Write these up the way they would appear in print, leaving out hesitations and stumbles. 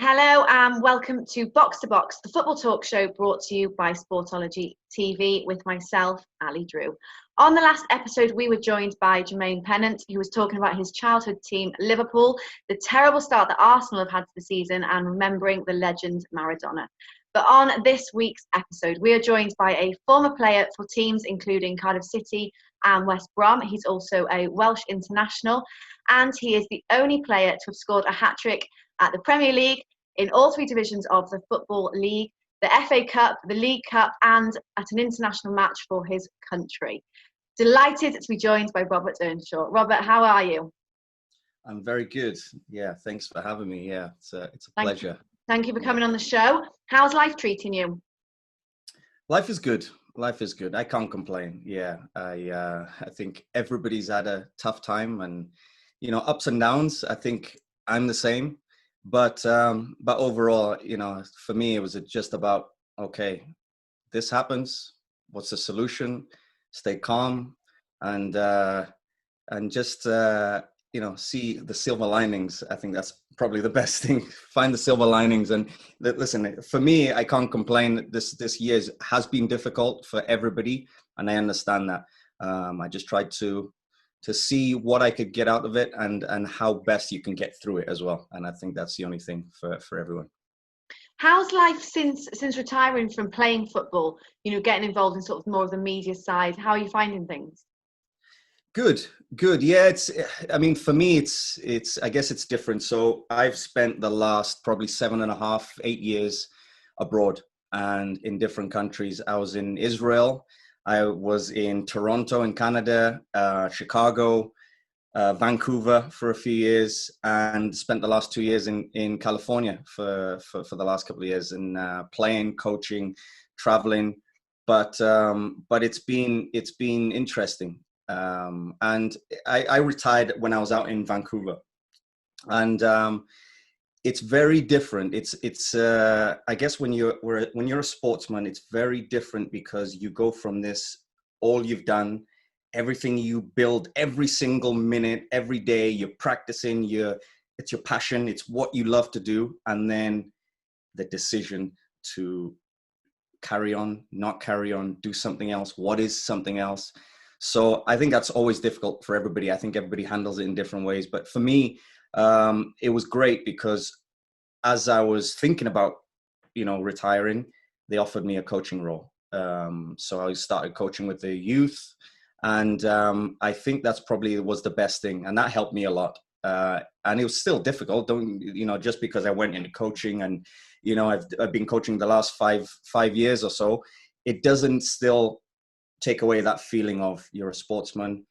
Hello and welcome to Box, the football talk show brought to you by Sportology TV with myself, Ali Drew. On the last episode, we were joined by Jermaine Pennant, who was talking about his childhood team, Liverpool, the terrible start that Arsenal have had to the season, and remembering the legend Maradona. But on this week's episode, we are joined by a former player for teams including Cardiff City and West Brom. He's also a Welsh international, and he is the only player to have scored a hat-trick at the Premier League, in all three divisions of the Football League, the FA Cup, the League Cup, and at an international match for his country. Delighted to be joined by Robert Earnshaw. Robert, how are you? I'm very good. Yeah, thanks for having me. Yeah, it's a pleasure. Thank you for coming on the show. How's life treating you? Life is good. Life is good. I can't complain. Yeah, I think everybody's had a tough time, and ups and downs. I think I'm the same. But overall, for me, it was just about, okay, this happens. What's the solution? Stay calm and just, see the silver linings. I think that's probably the best thing. Find the silver linings. And listen, for me, I can't complain. This year has been difficult for everybody, and I understand that. I just tried to see what I could get out of it and how best you can get through it as well. And I think that's the only thing for everyone. How's life since retiring from playing football, getting involved in sort of more of the media side? How are you finding things? Good. Yeah, for me, I guess it's different. So I've spent the last probably 7.5, 8 years abroad and in different countries. I was in Israel. I was in Toronto in Canada, Chicago, Vancouver for a few years, and spent the last 2 years in California for the last couple of years, and playing, coaching, traveling. But it's been interesting. And I retired when I was out in Vancouver, and it's very different. It's I guess when you're a sportsman, it's very different because you go from this, all you've done, everything you build every single minute, every day, you're practicing, it's your passion, it's what you love to do. And then the decision to carry on, not carry on, do something else. What is something else? So I think that's always difficult for everybody. I think everybody handles it in different ways. But for me, it was great because as I was thinking about, retiring, they offered me a coaching role. So I started coaching with the youth, and I think that's probably was the best thing, and that helped me a lot. And it was still difficult, just because I went into coaching, and I've been coaching the last five years or so. It doesn't still take away that feeling of you're a sportsman,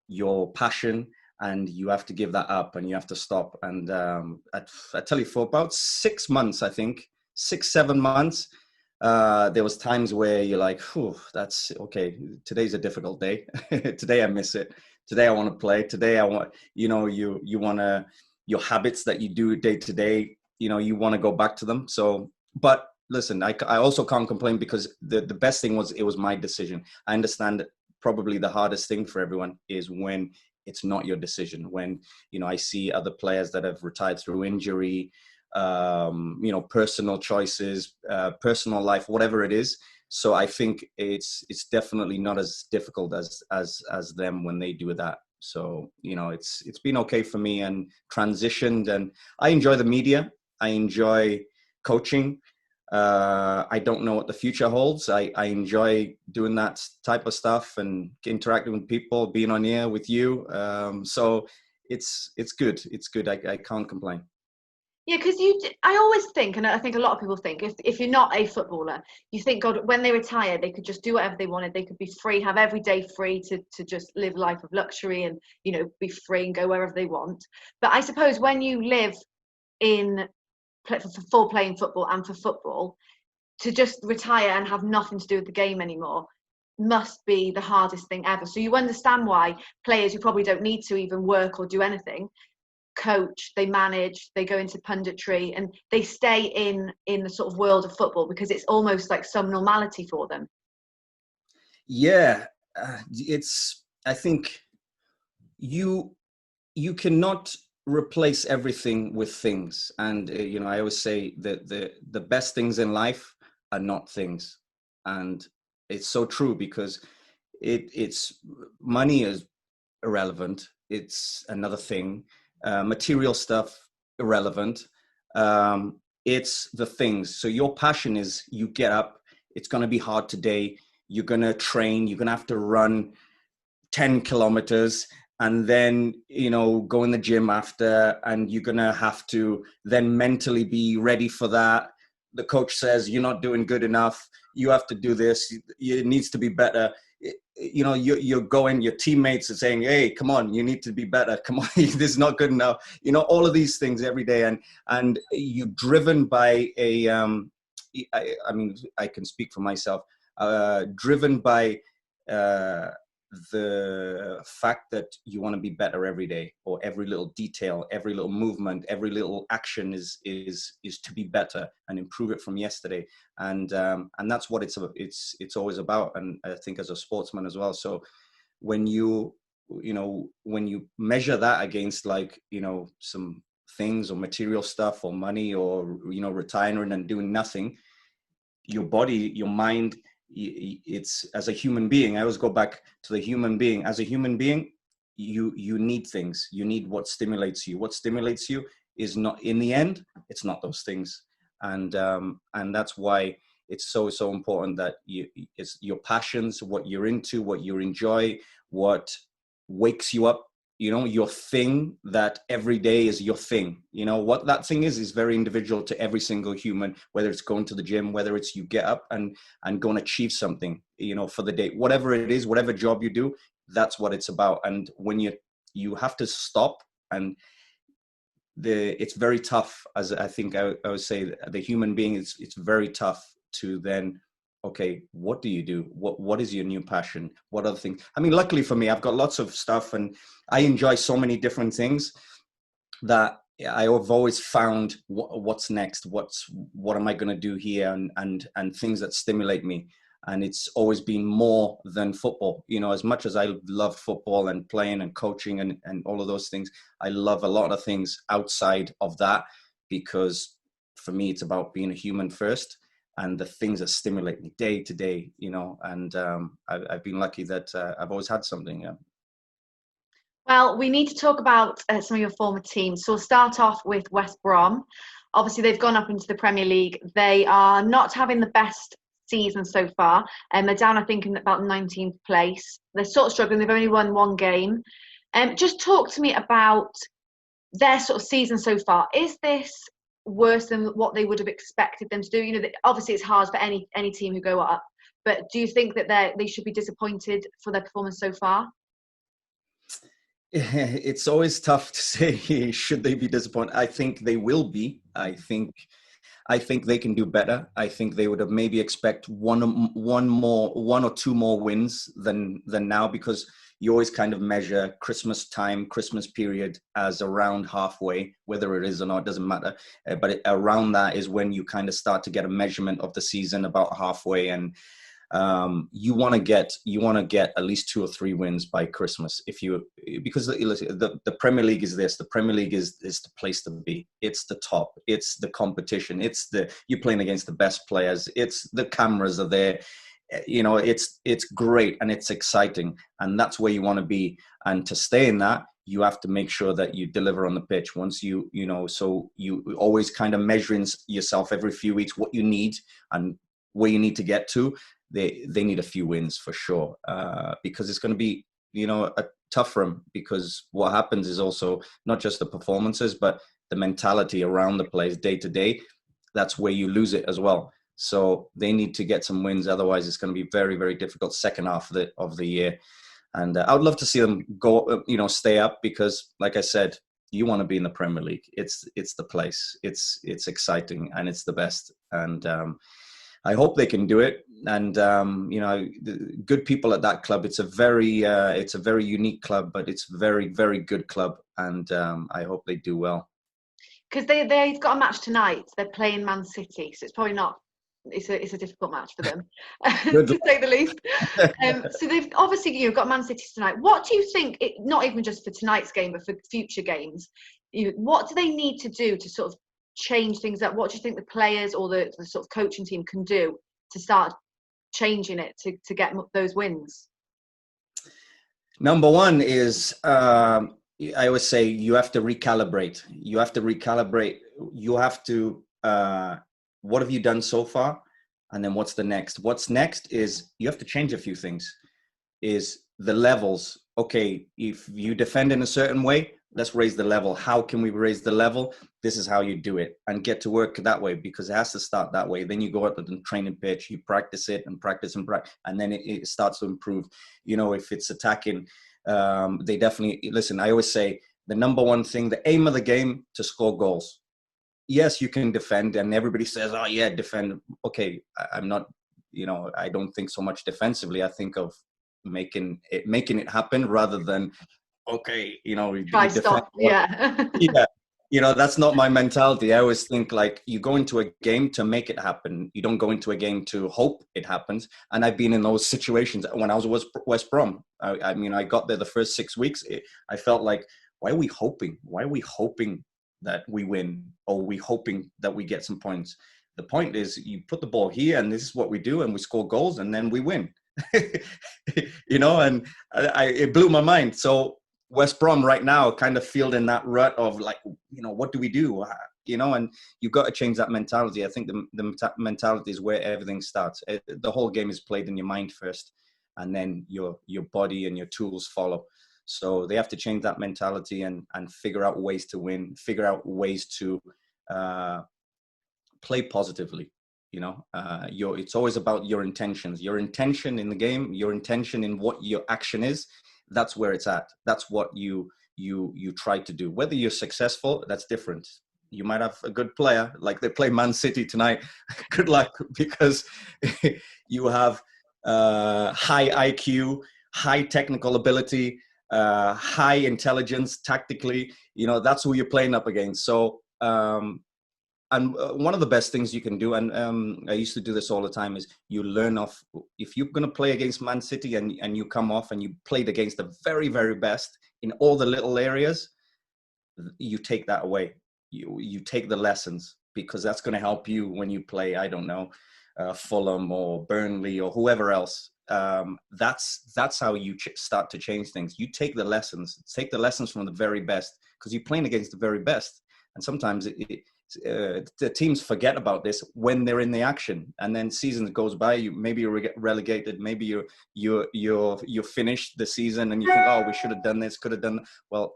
your passion, and you have to give that up and you have to stop. And I tell you, for about 6 months, I think 6-7 months, there was times where you're like, that's okay. Today's a difficult day. Today I miss it. Today I want to play. Today I want, you want to, your habits that you do day to day, you want to go back to them. So, but listen, I also can't complain because the best thing was, it was my decision. I understand that probably the hardest thing for everyone is when it's not your decision. When, I see other players that have retired through injury, personal choices, personal life, whatever it is. So I think it's definitely not as difficult as them when they do that. So, it's been okay for me, and transitioned, and I enjoy the media. I enjoy coaching. I don't know what the future holds. I enjoy doing that type of stuff and interacting with people, being on here with you. So it's good. It's good. I can't complain. Yeah, because I always think, and I think a lot of people think, if you're not a footballer, you think, God, when they retire, they could just do whatever they wanted. They could be free, have every day free to just live life of luxury and, be free and go wherever they want. But I suppose when you live for playing football and for football, to just retire and have nothing to do with the game anymore must be the hardest thing ever. So you understand why players who probably don't need to even work or do anything coach, they manage, they go into punditry, and they stay in the sort of world of football because it's almost like some normality for them. Yeah, I think you cannot replace everything with things. And I always say that the best things in life are not things. And it's so true, because it's money is irrelevant. It's another thing. Material stuff, irrelevant. It's the things. So your passion is, you get up, it's going to be hard today. You're going to train, you're going to have to run 10 kilometers and then, go in the gym after, and you're going to have to then mentally be ready for that. The coach says, you're not doing good enough. You have to do this. It needs to be better. You're going, your teammates are saying, hey, come on, you need to be better. Come on, this is not good enough. All of these things every day. And you're driven by I can speak for myself, driven by the fact that you want to be better every day, or every little detail, every little movement, every little action is to be better and improve it from yesterday. And that's what it's always about. And I think as a sportsman as well. So when you measure that against some things or material stuff or money or, retiring and doing nothing, your body, your mind, it's, as a human being, I always go back to the human being. As a human being, you need things. You need what stimulates you. What stimulates you is not, in the end, it's not those things. And that's why it's so important that it's your passions, what you're into, what you enjoy, what wakes you up, your thing, that every day is your thing. What that thing is very individual to every single human, whether it's going to the gym, whether it's you get up and go and achieve something, for the day, whatever it is, whatever job you do, that's what it's about. And when you have to stop, and it's very tough, as I think I would say, the human being, it's very tough to then, okay, what do you do? What is your new passion? What other things? I mean, luckily for me, I've got lots of stuff, and I enjoy so many different things that I have always found what's next, what am I going to do here, and things that stimulate me. And it's always been more than football. As much as I love football and playing and coaching and all of those things, I love a lot of things outside of that, because for me, it's about being a human first, and the things that stimulate me day to day, and I've been lucky that I've always had something. Yeah. Well, we need to talk about some of your former teams. So we'll start off with West Brom. Obviously, they've gone up into the Premier League. They are not having the best season so far, and they're down, I think, in about 19th place. They're sort of struggling. They've only won one game. Just talk to me about their sort of season so far. Is this worse than what they would have expected them to do? Obviously it's hard for any team who go up, but do you think that they should be disappointed for their performance so far? It's always tough to say, should they be disappointed? I think they will be. I think they can do better. I think they would have maybe expect one or two more wins than now, because you always kind of measure Christmas period as around halfway, whether it is or not, it doesn't matter. But around that is when you kind of start to get a measurement of the season, about halfway. And you want to get at least 2 or 3 wins by Christmas, because the Premier League is this. The Premier League is the place to be. It's the top. It's the competition. You're playing against the best players. It's the cameras are there. It's great and it's exciting, and that's where you want to be. And to stay in that, you have to make sure that you deliver on the pitch. Once so you always kind of measuring yourself every few weeks what you need and where you need to get to. They need a few wins for sure, because it's going to be tough for them, because what happens is also not just the performances, but the mentality around the players day to day. That's where you lose it as well. So they need to get some wins. Otherwise, it's going to be very, very difficult second half of the year. And I would love to see them go, stay up, because, like I said, you want to be in the Premier League. It's the place. It's exciting and it's the best. And I hope they can do it. And good people at that club. It's a very unique club, but it's a very, very good club. And I hope they do well. Because they've got a match tonight. They're playing Man City, so it's probably not. It's a difficult match for them, to say the least. So they've obviously got Man City tonight. What do you think? Not even just for tonight's game, but for future games. what do they need to do to sort of change things up? What do you think the players or the sort of coaching team can do to start changing it to get those wins? Number one is, I always say, you have to recalibrate. You have to recalibrate. You have to, what have you done so far? And then what's the next? What's next is you have to change a few things. Is the levels. Okay, if you defend in a certain way, let's raise the level. How can we raise the level? This is how you do it, and get to work that way, because it has to start that way. Then you go out to the training pitch, you practice it and practice and practice, and then it starts to improve. You know, if it's attacking, they definitely, listen, I always say the number one thing, the aim of the game, to score goals. Yes, you can defend, and everybody says, oh yeah, defend. Okay, I'm not, I don't think so much defensively. I think of making it happen, rather than, okay, Try stop. Yeah. Yeah. That's not my mentality. I always think, like, you go into a game to make it happen. You don't go into a game to hope it happens. And I've been in those situations when I was West Brom. I mean, I got there the first 6 weeks. I felt like, why are we hoping? Why are we hoping that we win? Or are we hoping that we get some points? The point is, you put the ball here, and this is what we do, and we score goals, and then we win. And it blew my mind. So West Brom right now kind of feel in that rut of, like, what do we do? And you've got to change that mentality. I think the mentality is where everything starts. The whole game is played in your mind first, and then your body and your tools follow. So they have to change that mentality and figure out ways to win, figure out ways to play positively. It's always about your intentions, your intention in the game, your intention in what your action is. That's where it's at. That's what you try to do. Whether you're successful, that's different. You might have a good player, like they play Man City tonight. Good luck, because you have high IQ, high technical ability, high intelligence tactically. That's who you're playing up against. So and one of the best things you can do, and I used to do this all the time, is you learn off. If you're going to play against Man City and you come off and you played against the very, very best in all the little areas, you take that away. You take the lessons, because that's going to help you when you play, I don't know, Fulham or Burnley or whoever else. That's how you start to change things. You take the lessons from the very best, because you're playing against the very best. And sometimes the teams forget about this when they're in the action, and then season goes by. Maybe you're relegated. Maybe you're finished the season, and you think, oh, we should have done this, could have done. Well,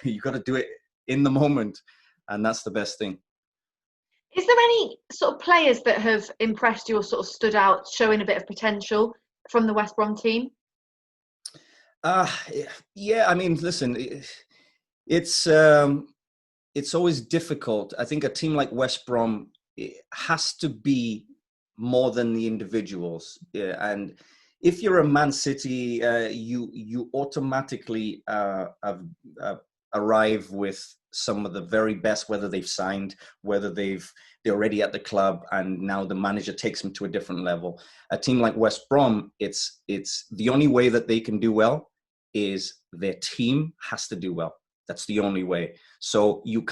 you got to do it in the moment, and that's the best thing. Is there any sort of players that have impressed you or sort of stood out, showing a bit of potential from the West Brom team? Yeah. I mean, listen, it's always difficult. I think a team like West Brom, it has to be more than the individuals. Yeah, and if you're a Man City, you automatically arrive with some of the very best, whether they've signed, whether they're already at the club, and now the manager takes them to a different level. A team like West Brom, it's the only way that they can do well is their team has to do well. That's the only way. So you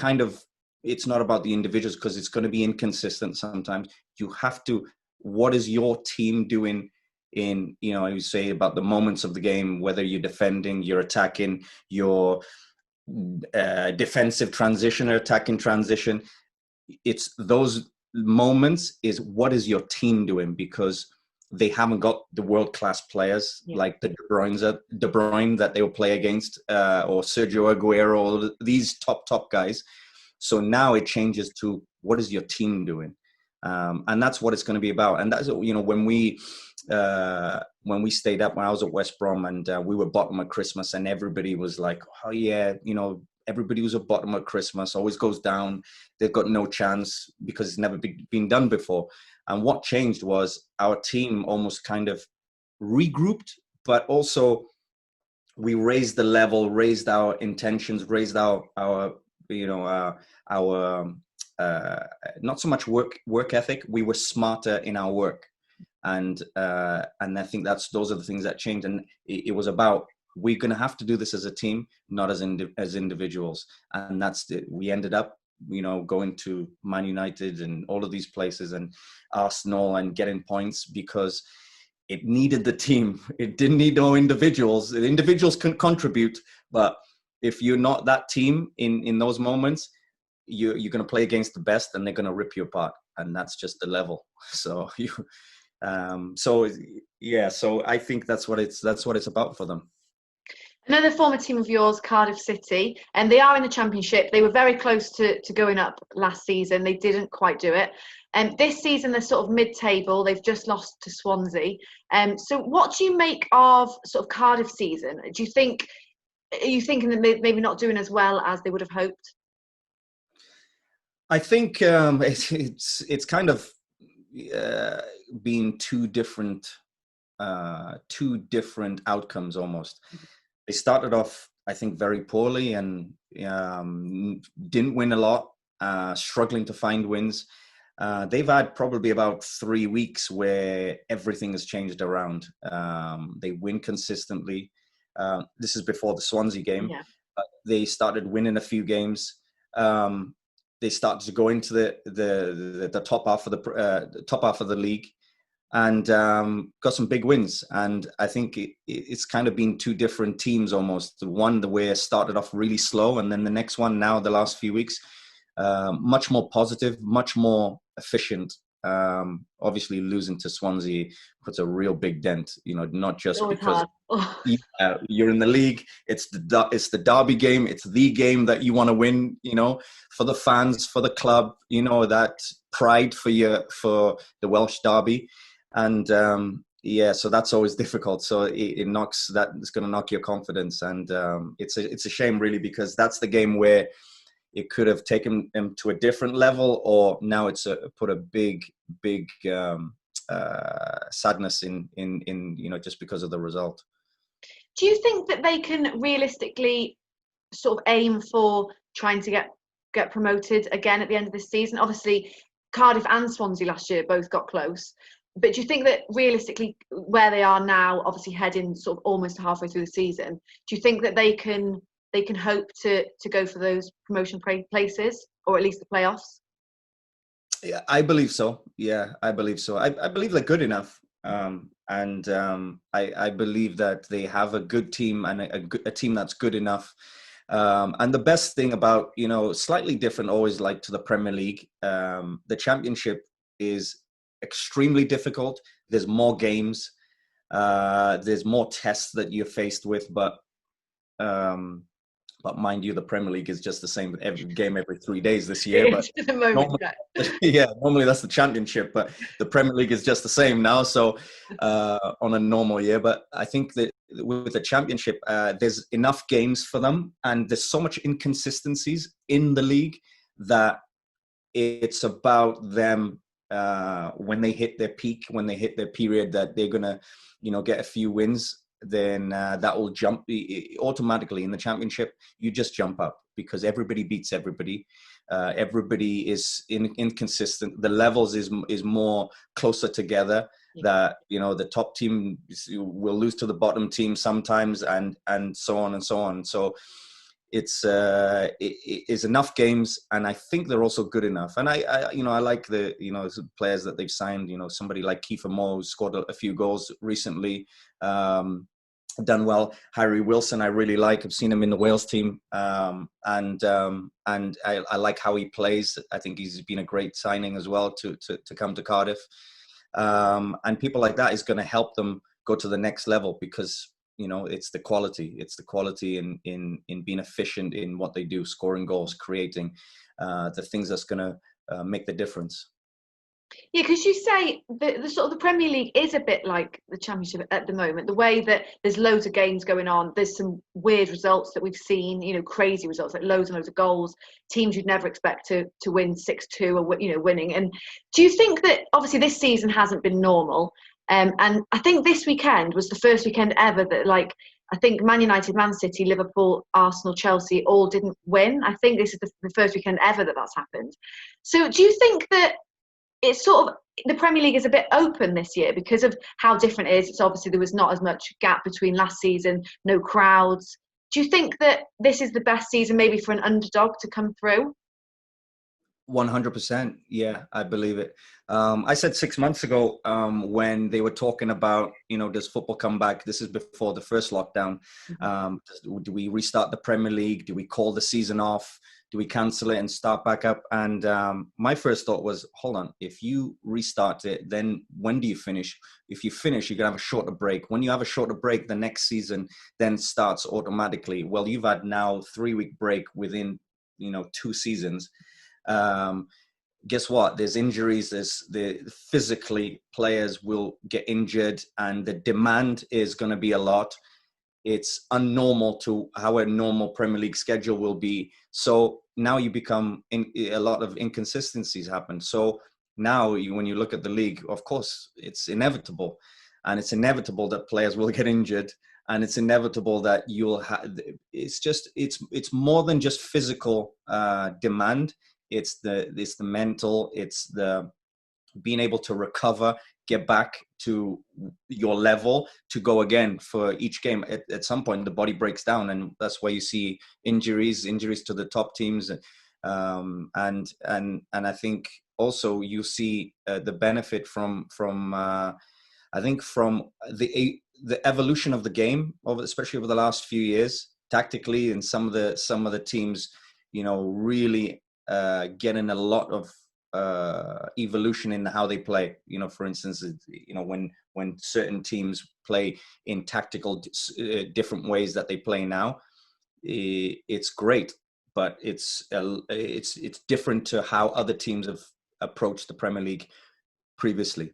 it's not about the individuals, because it's going to be inconsistent sometimes. You have to, what is your team doing in, I would say, about the moments of the game, whether you're defending, you're attacking, your defensive transition or attacking transition. It's those moments is what is your team doing, because they haven't got the world-class players like the De Bruyne that they will play against, or Sergio Aguero, or these top guys. So now it changes to what is your team doing, and that's what it's going to be about. And that's when we stayed up, when I was at West Brom, and we were bottom at Christmas, and everybody was like, oh yeah, everybody was at bottom at Christmas, always goes down. They've got no chance because it's never been done before. And what changed was our team almost kind of regrouped, but also we raised the level, raised our intentions, raised our not so much work ethic. We were smarter in our work, and I think those are the things that changed. And it was about we're going to have to do this as a team, not as as individuals. And we ended up, going to Man United and all of these places and Arsenal and getting points because it needed the team. It didn't need no individuals. The individuals can contribute, but if you're not that team in those moments, you're going to play against the best and they're going to rip you apart. And that's just the level. So so I think that's what it's about for them. Another former team of yours, Cardiff City, and they are in the Championship. They were very close to going up last season. They didn't quite do it. And this season, they're sort of mid-table. They've just lost to Swansea. So what do you make of sort of Cardiff season? Are you thinking that maybe not doing as well as they would have hoped? I think it's kind of been two different outcomes almost. They started off, I think, very poorly and didn't win a lot, struggling to find wins. They've had probably about 3 weeks where everything has changed around. They win consistently. This is before the Swansea game. Yeah. They started winning a few games. They started to go into the top half of the league, and got some big wins. And I think it's kind of been two different teams almost. The one, the way it started off really slow, and then the next one now, the last few weeks, much more positive, much more efficient. Obviously, losing to Swansea puts a real big dent. Not just because you're in the league. It's the derby game. It's the game that you want to win. For the fans, for the club. That pride for the Welsh derby. And so that's always difficult. So it's going to knock your confidence, and it's a shame really, because that's the game where it could have taken them to a different level, or now it's put a big sadness in just because of the result. Do you think that they can realistically sort of aim for trying to get promoted again at the end of this season? Obviously, Cardiff and Swansea last year both got close. But do you think that realistically, where they are now, obviously heading sort of almost halfway through the season, do you think that they can hope to go for those promotion places, or at least the playoffs? Yeah, I believe so. I believe so. I believe they're good enough. I believe that they have a good team and a team that's good enough. And the best thing about, slightly different always like to the Premier League, the Championship is extremely difficult. There's more games. There's more tests that you're faced with, but mind you, the Premier League is just the same with every game every 3 days this year. But at the moment, normally that's the Championship, but the Premier League is just the same now. So on a normal year, but I think that with the Championship, there's enough games for them, and there's so much inconsistencies in the league that it's about them when they hit their peak, when they hit their period, that they're gonna, get a few wins. Then that will jump automatically in the Championship. You just jump up because everybody beats everybody. Everybody is inconsistent. The levels is more closer together. That the top team will lose to the bottom team sometimes, and so on and so on. So it is enough games, and I think they're also good enough. And I like the players that they've signed. Somebody like Kiefer Moore scored a few goals recently. Done well. Harry Wilson, I really like. I've seen him in the Wales team, and I like how he plays. I think he's been a great signing as well to come to Cardiff. And people like that is going to help them go to the next level, because it's the quality. It's the quality in being efficient in what they do, scoring goals, creating the things that's going to make the difference. Yeah, because you say the sort of the Premier League is a bit like the Championship at the moment. The way that there's loads of games going on, there's some weird results that we've seen. Crazy results, like loads and loads of goals. Teams you'd never expect to win 6-2 or winning. And do you think that obviously this season hasn't been normal? And I think this weekend was the first weekend ever that, like, I think Man United, Man City, Liverpool, Arsenal, Chelsea all didn't win. I think this is the first weekend ever that that's happened. So do you think that it's sort of, the Premier League is a bit open this year because of how different it is. It's obviously there was not as much gap between last season, no crowds. Do you think that this is the best season maybe for an underdog to come through? 100%. Yeah, I believe it. I said 6 months ago when they were talking about, does football come back? This is before the first lockdown. Do we restart the Premier League? Do we call the season off? Do we cancel it and start back up? And my first thought was, hold on, if you restart it, then when do you finish? If you finish, you're going to have a shorter break. When you have a shorter break, the next season then starts automatically. Well, you've had now 3-week break within, 2 seasons. Guess what? There's injuries. Physically players will get injured, and the demand is going to be a lot. It's unnormal to how a normal Premier League schedule will be. So now you become a lot of inconsistencies happen. So now when you look at the league, of course, it's inevitable, and it's inevitable that players will get injured, and it's inevitable that you'll have. It's more than just physical demand. It's the mental. It's the being able to recover, get back to your level to go again for each game. At some point, the body breaks down, and that's why you see injuries to the top teams, and I think also you see the benefit from I think from the evolution of the game, especially over the last few years, tactically, and some of the teams, really getting a lot of evolution in how they play. For instance, when certain teams play in tactical different ways that they play now, it's great, but it's different to how other teams have approached the Premier League previously.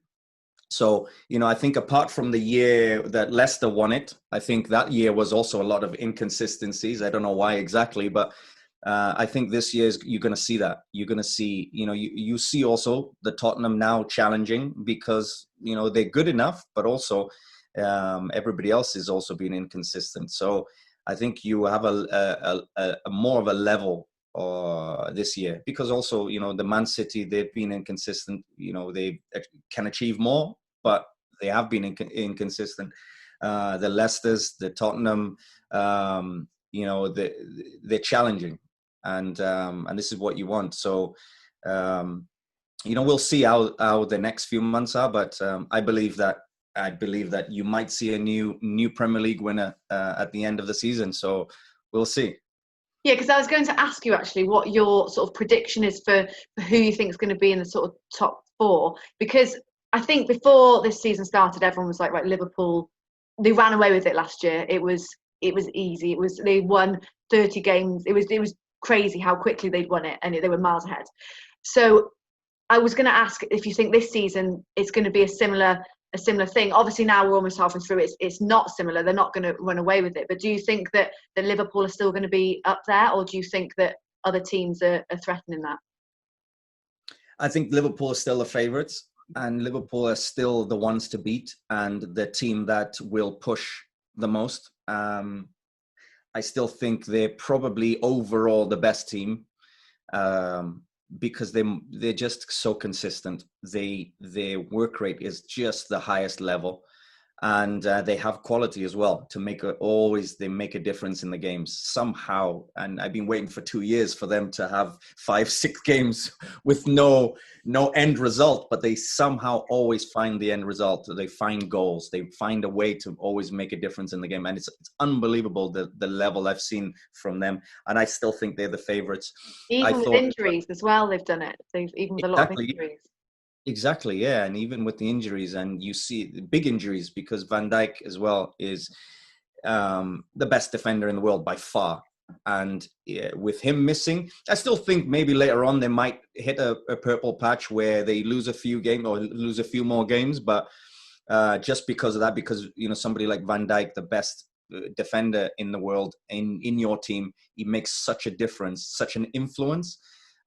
So, I think apart from the year that Leicester won it, I think that year was also a lot of inconsistencies. I don't know why exactly, but I think this year you're going to see that. You're going to see, you see also the Tottenham now challenging because, they're good enough, but also everybody else is also being inconsistent. So I think you have a more of a level this year, because also, the Man City, they've been inconsistent. They can achieve more, but they have been inconsistent. The Leicesters, the Tottenham, they're challenging. And this is what you want. So, we'll see how the next few months are. But I believe that you might see a new Premier League winner at the end of the season. So we'll see. Yeah, because I was going to ask you actually what your sort of prediction is for who you think is going to be in the sort of top 4. Because I think before this season started, everyone was like, right, Liverpool, they ran away with it last year. It was easy. They won 30 games. It was crazy how quickly they'd won it, and they were miles ahead. So I was going to ask if you think this season it's going to be a similar thing. Obviously now we're almost halfway through. It's not similar. They're not going to run away with it. But do you think that the Liverpool are still going to be up there, or do you think that other teams are threatening that? I think Liverpool are still the favourites, and Liverpool are still the ones to beat, and the team that will push the most. I still think they're probably overall the best team because they're just so consistent. Their work rate is just the highest level, and they have quality as well to make they make a difference in the games somehow. And I've been waiting for 2 years for them to have 5-6 games with no end result, but they somehow always find the end result. They find goals. They find a way to always make a difference in the game, and it's unbelievable the level I've seen from them. And I still think they're the favourites. Even with injuries as well, they've done it. Even with a lot of injuries. Exactly, yeah. And even with the injuries, and you see the big injuries, because Van Dijk as well is the best defender in the world by far. And with him missing, I still think maybe later on they might hit a purple patch where they lose a few games or lose a few more games. But just because of that, because, somebody like Van Dijk, the best defender in the world, in your team, he makes such a difference, such an influence.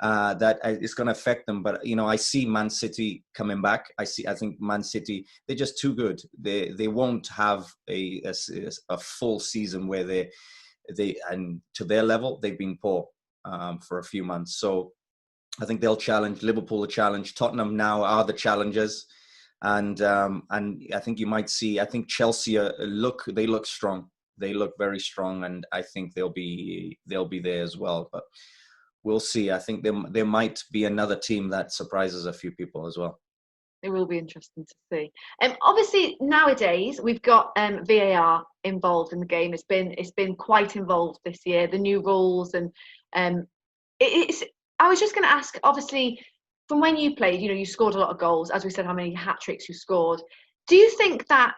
That is going to affect them. But, I see Man City coming back. I think Man City, they're just too good. They won't have a full season where they and to their level, they've been poor for a few months. So I think they'll challenge. Liverpool a challenge. Tottenham now are the challengers. And I think you might see. I think Chelsea they look strong. They look very strong, and I think they'll be there as well. But we'll see. I think there might be another team that surprises a few people as well. It will be interesting to see. Obviously, nowadays we've got VAR involved in the game. It's been quite involved this year. The new rules and it's. I was just going to ask. Obviously, from when you played, you scored a lot of goals. As we said, how many hat tricks you scored. Do you think that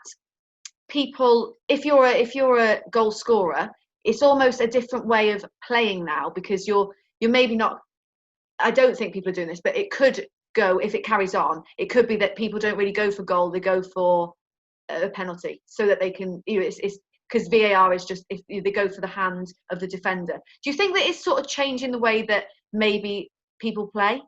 people, if you're a goal scorer, it's almost a different way of playing now because you're maybe not. I don't think people are doing this, but it could go, if it carries on, it could be that people don't really go for goal, they go for a penalty so that they can, it's because VAR is just, if they go for the hand of the defender. Do you think that it's sort of changing the way that maybe people play?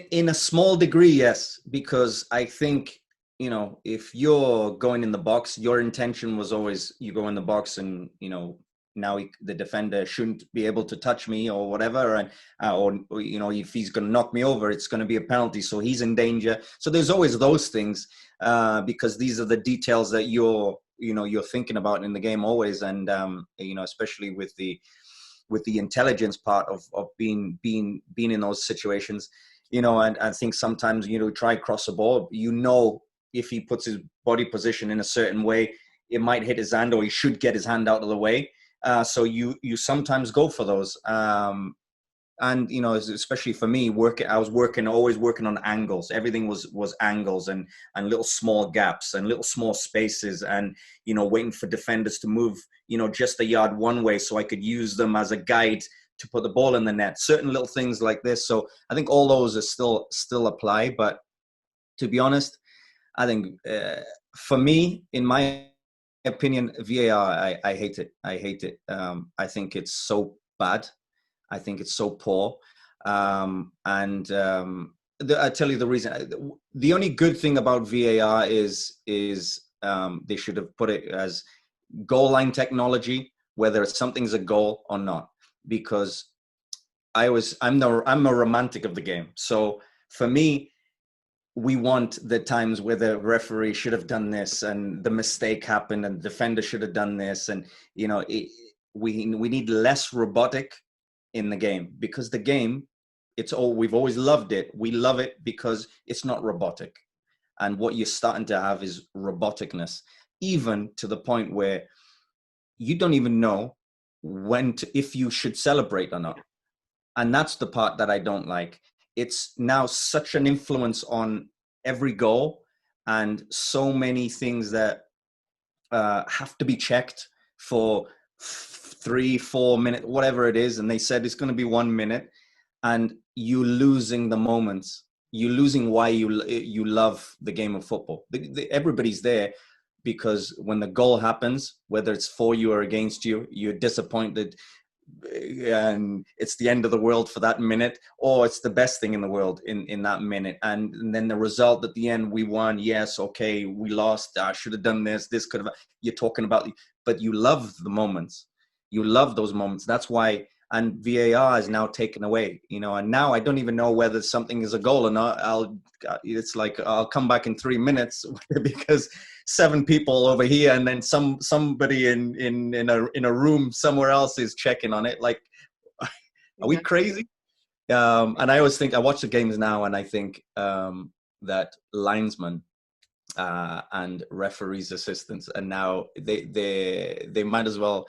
In a small degree, yes, because I think, if you're going in the box, your intention was always you go in the box and, now the defender shouldn't be able to touch me or whatever. And, or if he's going to knock me over, it's going to be a penalty. So he's in danger. So there's always those things because these are the details that you're thinking about in the game always. And, especially with the intelligence part of being in those situations, and I think sometimes, try cross a ball, if he puts his body position in a certain way, it might hit his hand or he should get his hand out of the way. So you sometimes go for those. And, especially for me, I was always working on angles. Everything was angles and little small gaps and little small spaces and, waiting for defenders to move, just a yard one way so I could use them as a guide to put the ball in the net. Certain little things like this. So I think all those are still apply. But to be honest, I think for me, in my opinion, VAR, I hate it. I hate it. I think it's so bad. I think it's so poor. I tell you the reason. The only good thing about VAR is they should have put it as goal line technology, whether something's a goal or not. Because I'm a romantic of the game. So for me, we want the times where the referee should have done this and the mistake happened and the defender should have done this. And, we need less robotic in the game because the game, we've always loved it. We love it because it's not robotic. And what you're starting to have is roboticness, even to the point where you don't even know if you should celebrate or not. And that's the part that I don't like. It's now such an influence on every goal and so many things that have to be checked for 3-4 minutes, whatever it is. And they said it's going to be 1 minute and you losing the moments. You're losing why you love the game of football. Everybody's there because when the goal happens, whether it's for you or against you, you're disappointed and it's the end of the world for that minute, or it's the best thing in the world in that minute. And then the result at the end, we won. Yes, okay, we lost. I should have done this. This could have. You're talking about, but you love the moments. You love those moments. That's why. And VAR is now taken away, and now I don't even know whether something is a goal or not. It's like I'll come back in 3 minutes because 7 people over here and then somebody in a room somewhere else is checking on it. Like, are we crazy? And I always think, I watch the games now and I think that linesmen and referees assistants, and now they might as well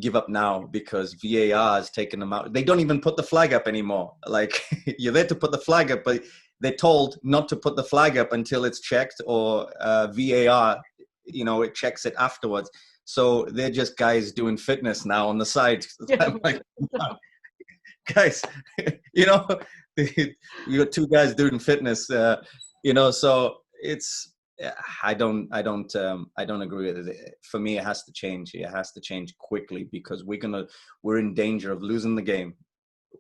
give up now because VAR has taken them out. They don't even put the flag up anymore. Like, you're there to put the flag up, but they're told not to put the flag up until it's checked, or VAR, it checks it afterwards. So they're just guys doing fitness now on the side. I'm like, guys, you got 2 guys doing fitness, so it's, I don't agree with it. For me, it has to change. It has to change quickly because we're in danger of losing the game.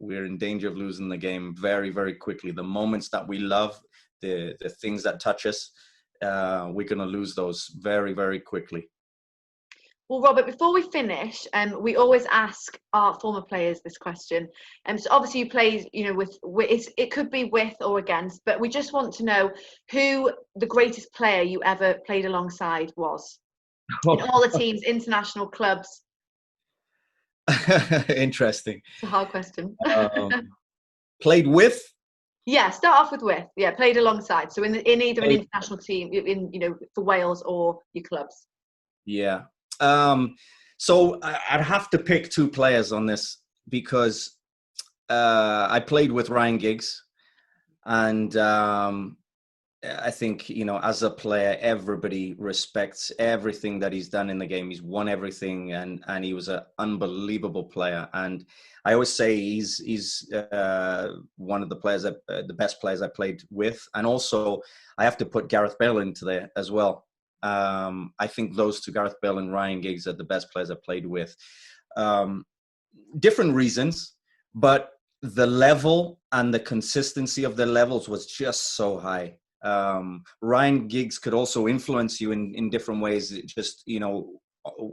We're in danger of losing the game very, very quickly. The moments that we love, the things that touch us, we're going to lose those very, very quickly. Well, Robert, before we finish, we always ask our former players this question. So obviously you play, it could be with or against, but we just want to know who the greatest player you ever played alongside was in all the teams, international clubs. Interesting. It's a hard question. Played with? Yeah, start off with. Yeah, played alongside. So in either an international team, for Wales or your clubs. Yeah. So I'd have to pick two players on this because I played with Ryan Giggs, and I think, as a player, everybody respects everything that he's done in the game. He's won everything, and he was an unbelievable player. And I always say he's one of the players the best players I played with. And also, I have to put Gareth Bale into there as well. I think those two, Gareth Bale and Ryan Giggs, are the best players I played with. Different reasons, but the level and the consistency of the levels was just so high. Ryan Giggs could also influence you in different ways, just,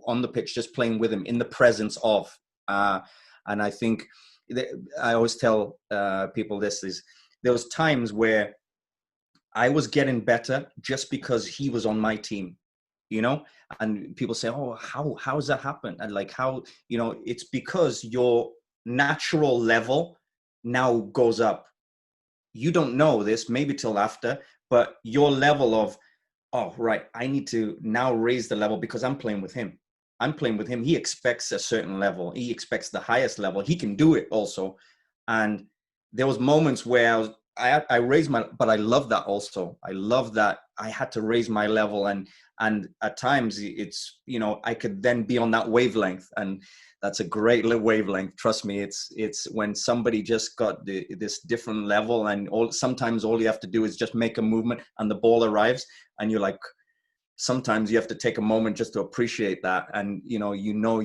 on the pitch, just playing with him in the presence of. And I think I always tell people this is there was times where I was getting better just because he was on my team, and people say, oh, how's that happen? And like, how, it's because your natural level now goes up. You don't know this maybe till after, but your level of, oh, right, I need to now raise the level because I'm playing with him. He expects a certain level. He expects the highest level. He can do it also. And there was moments where I raised but I love that also. I love that I had to raise my level, and at times it's, I could then be on that wavelength, and that's a great wavelength. Trust me, it's when somebody just got this different level, and sometimes all you have to do is just make a movement and the ball arrives, and you're like, sometimes you have to take a moment just to appreciate that. And you're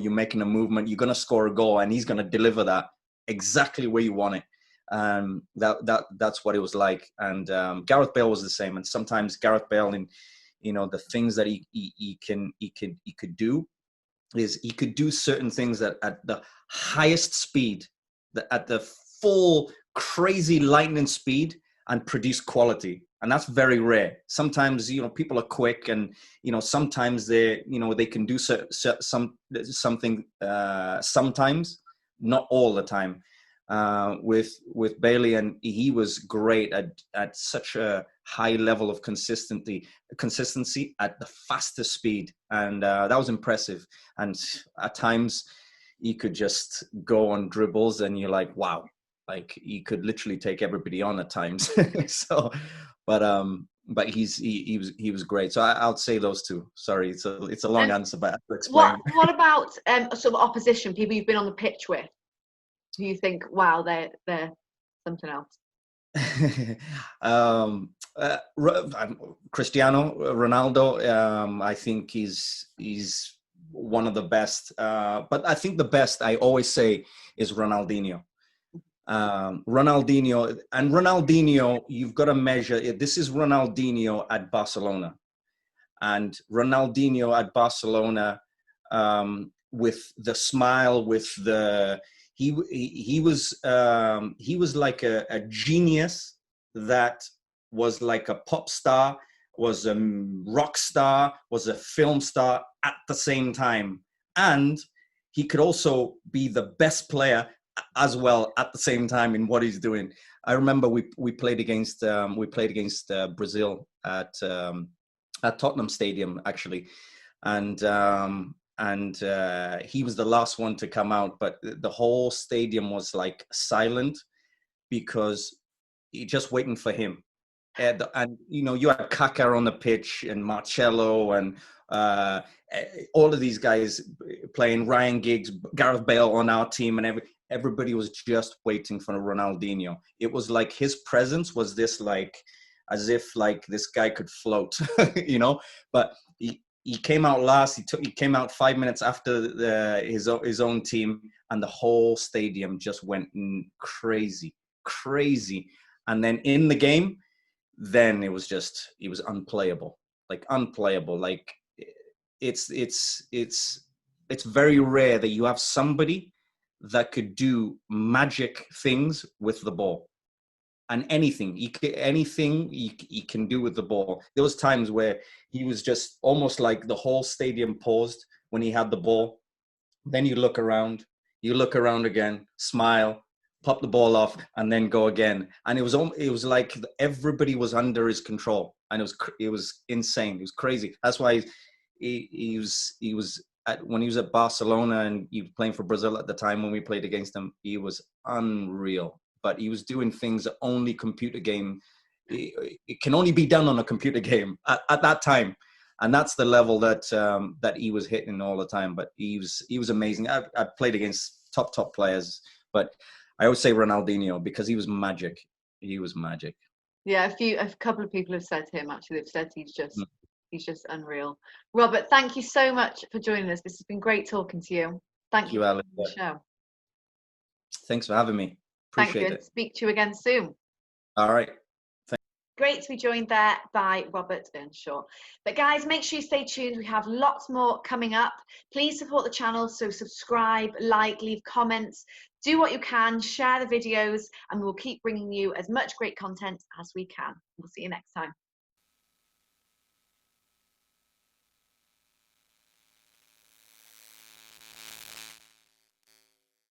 making a movement, you're going to score a goal, and he's going to deliver that exactly where you want it. That's what it was like. And Gareth Bale was the same. And sometimes Gareth Bale, in the things that he could do is he could do certain things that at the highest speed, at the full crazy lightning speed, and produce quality. And that's very rare. Sometimes, people are quick, and, sometimes they can do something, sometimes, not all the time. With Bailey, and he was great at such a high level of consistency at the fastest speed, and that was impressive. And at times he could just go on dribbles, and you're like, wow, like he could literally take everybody on at times. So, but he was great. So I'll say those two. Sorry, it's a long answer, but I have to explain. What about sort of opposition, people you've been on the pitch with, who you think, wow, they're something else? Cristiano Ronaldo, I think he's one of the best. But I think the best, I always say, is Ronaldinho. Ronaldinho, you've got to measure it. This is Ronaldinho at Barcelona, and Ronaldinho at Barcelona, with the smile, with the he was like a genius that was like a pop star, was a rock star, was a film star at the same time, and he could also be the best player as well at the same time in what he's doing. I remember we played against Brazil at Tottenham Stadium, actually, and he was the last one to come out, but the whole stadium was like silent because you're just waiting for him. And you had Kaká on the pitch, and Marcelo, and all of these guys playing, Ryan Giggs, Gareth Bale on our team, and everybody was just waiting for Ronaldinho. It was like his presence was this, like, as if like this guy could float, but he came out last. He came out 5 minutes after his own team, and the whole stadium just went crazy. And then in the game, then it was unplayable. Like it's it's very rare that you have somebody that could do magic things with the ball. And anything he can do with the ball. There was times where he was just almost like the whole stadium paused when he had the ball. Then you look around again, smile, pop the ball off, and then go again. And it was like everybody was under his control, and it was insane. It was crazy. That's why he was when he was at Barcelona, and he was playing for Brazil at the time when we played against him. He was unreal. But he was doing things that only computer game, it can only be done on a computer game at that time. And that's the level that that he was hitting all the time. But he was amazing. I played against top players, but I always say Ronaldinho because he was magic. He was magic. Yeah, a couple of people have said to him, actually, they've said he's just unreal. Robert, thank you so much for joining us. This has been great talking to you. Thank you for Alex. the show. Thanks for having me. Thank Appreciate you. it. Speak to you again soon. All right. Great to be joined there by Robert Earnshaw. But guys, make sure you stay tuned. We have lots more coming up. Please support the channel. So subscribe, like, leave comments, do what you can, share the videos, and we'll keep bringing you as much great content as we can. We'll see you next time.